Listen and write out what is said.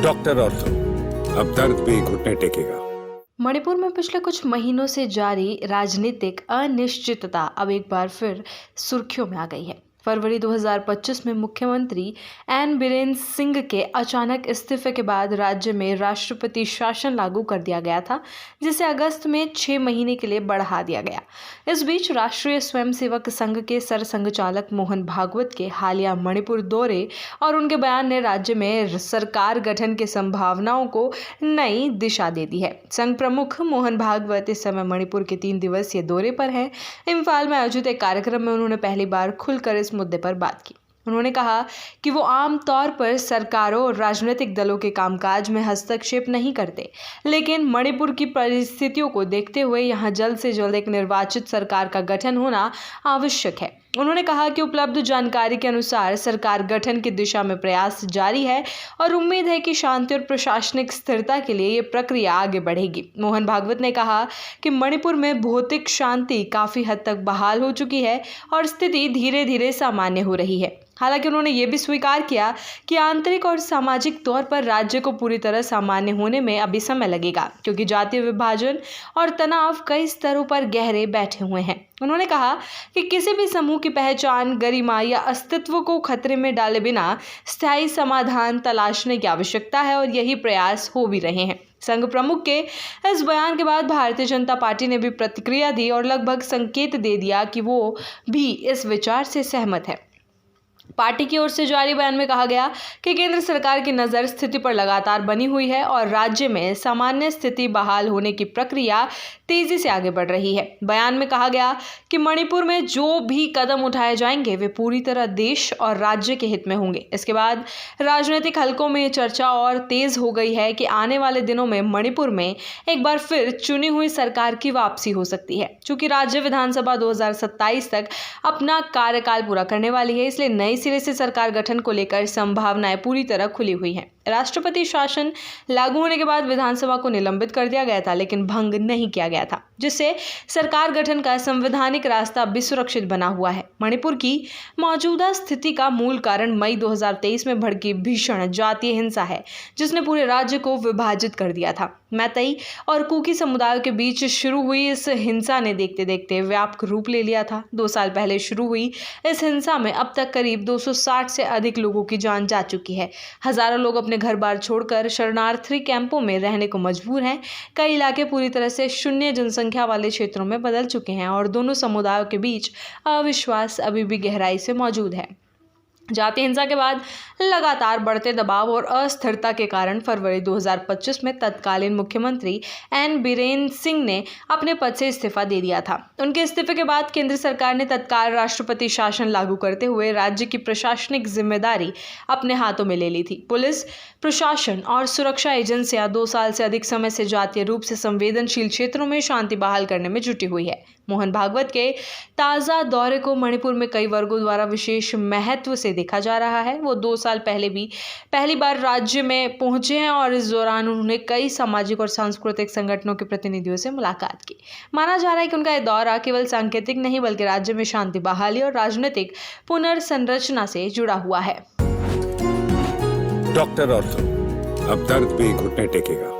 Doctor ortho, अब दर्द भी घुटने टेकेगा। मणिपुर में पिछले कुछ महीनों से जारी राजनीतिक अनिश्चितता अब एक बार फिर सुर्खियों में आ गई है। फरवरी 2025 में मुख्यमंत्री एन बीरेन सिंह के अचानक इस्तीफे के बाद राज्य में राष्ट्रपति शासन लागू कर दिया गया था, जिसे अगस्त में 6 महीने के लिए बढ़ा दिया गया। इस बीच राष्ट्रीय स्वयंसेवक संघ के सरसंघचालक मोहन भागवत के हालिया मणिपुर दौरे और उनके बयान ने राज्य में सरकार गठन की संभावनाओं को नई दिशा दे दी है। संघ प्रमुख मोहन भागवत इस समय मणिपुर के 3 दिवसीय दौरे पर हैं। इम्फाल में आयोजित एक कार्यक्रम में उन्होंने पहली बार खुलकर इस मुद्दे पर बात की। उन्होंने कहा कि वो आम तौर पर सरकारों और राजनीतिक दलों के कामकाज में हस्तक्षेप नहीं करते, लेकिन मणिपुर की परिस्थितियों को देखते हुए यहाँ जल्द से जल्द एक निर्वाचित सरकार का गठन होना आवश्यक है। उन्होंने कहा कि उपलब्ध जानकारी के अनुसार सरकार गठन की दिशा में प्रयास जारी है और उम्मीद है कि शांति और प्रशासनिक स्थिरता के लिए ये प्रक्रिया आगे बढ़ेगी। मोहन भागवत ने कहा कि मणिपुर में भौतिक शांति काफी हद तक बहाल हो चुकी है और स्थिति धीरे धीरे सामान्य हो रही है। हालांकि उन्होंने ये भी स्वीकार किया कि आंतरिक और सामाजिक तौर पर राज्य को पूरी तरह सामान्य होने में अभी समय लगेगा, क्योंकि जातीय विभाजन और तनाव कई स्तरों पर गहरे बैठे हुए हैं। उन्होंने कहा कि किसी भी समूह की पहचान, गरिमा या अस्तित्व को खतरे में डाले बिना स्थायी समाधान तलाशने की आवश्यकता है और यही प्रयास हो भी रहे हैं। संघ प्रमुख के इस बयान के बाद भारतीय जनता पार्टी ने भी प्रतिक्रिया दी और लगभग संकेत दे दिया कि वो भी इस विचार से सहमत है। पार्टी की ओर से जारी बयान में कहा गया कि केंद्र सरकार की नज़र स्थिति पर लगातार बनी हुई है और राज्य में सामान्य स्थिति बहाल होने की प्रक्रिया तेजी से आगे बढ़ रही है। बयान में कहा गया कि मणिपुर में जो भी कदम उठाए जाएंगे वे पूरी तरह देश और राज्य के हित में होंगे। इसके बाद राजनीतिक हलकों में चर्चा और तेज हो गई है कि आने वाले दिनों में मणिपुर में एक बार फिर चुनी हुई सरकार की वापसी हो सकती है। चूंकि राज्य विधानसभा 2027 तक अपना कार्यकाल पूरा करने वाली है, इसलिए नई सिरे से सरकार गठन को लेकर संभावनाएं पूरी तरह खुली हुई हैं। राष्ट्रपति शासन लागू होने के बाद विधानसभा को निलंबित कर दिया गया था, लेकिन भंग नहीं किया गया था, जिससे सरकार गठन का संवैधानिक रास्ता भी सुरक्षित बना हुआ है। मणिपुर की मौजूदा स्थिति का मूल कारण मई 2023 में भड़की भीषण जातीय हिंसा है, जिसने पूरे राज्य को विभाजित कर दिया था। मैतई और कुकी समुदायों के बीच शुरू हुई इस हिंसा ने देखते देखते व्यापक रूप ले लिया था। 2 साल पहले शुरू हुई इस हिंसा में अब तक करीब 260 से अधिक लोगों की जान जा चुकी है। हजारों लोग अपने घर बार छोड़कर शरणार्थी कैंपों में रहने को मजबूर हैं। कई इलाके पूरी तरह से शून्य जनसंख्या वाले क्षेत्रों में बदल चुके हैं और दोनों समुदायों के बीच अविश्वास अभी भी गहराई से मौजूद है। जातीय हिंसा के बाद लगातार बढ़ते दबाव और अस्थिरता के कारण फरवरी 2025 में तत्कालीन मुख्यमंत्री एन बीरेन सिंह ने अपने पद से इस्तीफा दे दिया था। उनके इस्तीफे के बाद केंद्र सरकार ने तत्काल राष्ट्रपति शासन लागू करते हुए राज्य की प्रशासनिक जिम्मेदारी अपने हाथों में ले ली थी। पुलिस प्रशासन और सुरक्षा एजेंसियां 2 साल से अधिक समय से जातीय रूप से संवेदनशील क्षेत्रों में शांति बहाल करने में जुटी हुई है। मोहन भागवत के ताज़ा दौरे को मणिपुर में कई वर्गों द्वारा विशेष महत्व से देखा जा रहा है। वो 2 साल पहले भी पहली बार राज्य में पहुंचे हैं और इस दौरान उन्होंने कई सामाजिक और सांस्कृतिक संगठनों के प्रतिनिधियों से मुलाकात की। माना जा रहा है कि उनका यह दौरा केवल सांकेतिक नहीं, बल्कि राज्य में शांति बहाली और राजनीतिक पुनर्संरचना से जुड़ा हुआ है। डॉक्टर ऑर्थो, अब दर्द भी घुटने टेकेगा।